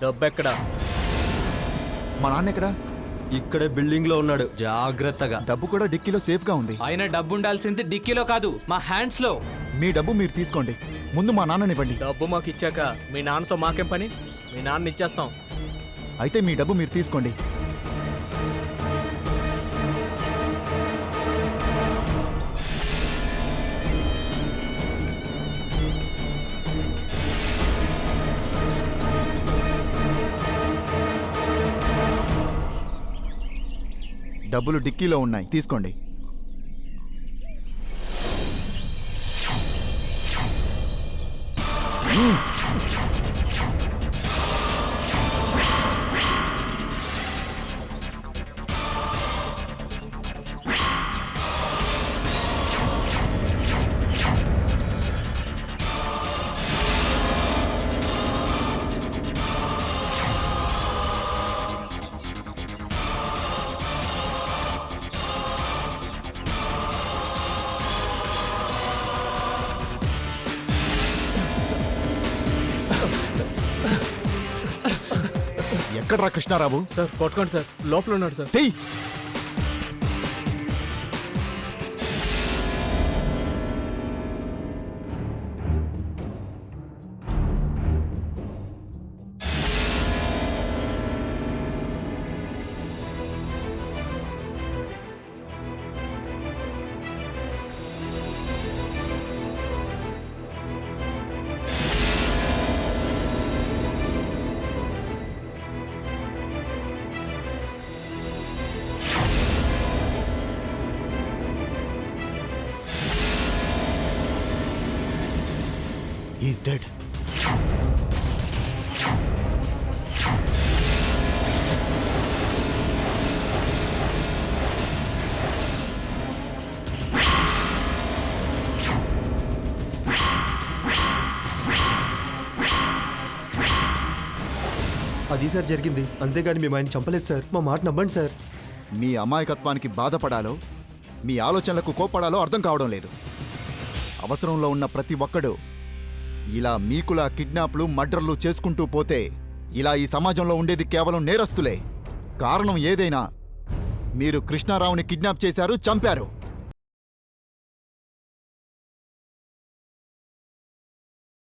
డబ్బెక్కడా? మా నాన్న ఎక్కడా? ఇక్కడే బిల్డింగ్ లో ఉన్నాడు, జాగ్రత్తగా. డబ్బు కూడా డిక్కీలో సేఫ్ గా ఉంది. ఆయన డబ్బు ఉండాల్సింది డిక్కీలో కాదు, మా హ్యాండ్స్ లో. మీ డబ్బు మీరు తీసుకోండి, ముందు మా నాన్ననివ్వండి. డబ్బు మాకు ఇచ్చాక మీ నాన్నతో మాకేం పని? మీ నాన్న ఇచ్చేస్తాం. అయితే మీ డబ్బు మీరు తీసుకోండి. డబ్బులు డిక్కీలో ఉన్నాయి, తీసుకోండి. ఎక్కడ్రా కృష్ణారావు? సార్ కొట్టుకోండి సార్, లోపల ఉన్నాడు సార్. తెయ్. He's dead. అది సార్ జరిగింది, అంతేగాని మేము ఆయన చంపలేదు సార్. మా మాట నమ్మండి సార్. మీ అమాయకత్వానికి బాధపడాలో మీ ఆలోచనలకు కోప్పడాలో అర్థం కావడం లేదు. అవసరంలో ఉన్న ప్రతి ఒక్కడు ఇలా మీకులా కిడ్నాప్లు మర్డర్లు చేసుకుంటూ పోతే ఇలా ఈ సమాజంలో ఉండేది కేవలం నేరస్తులే. కారణం ఏదైనా మీరు కృష్ణారావుని కిడ్నాప్ చేశారు, చంపారు.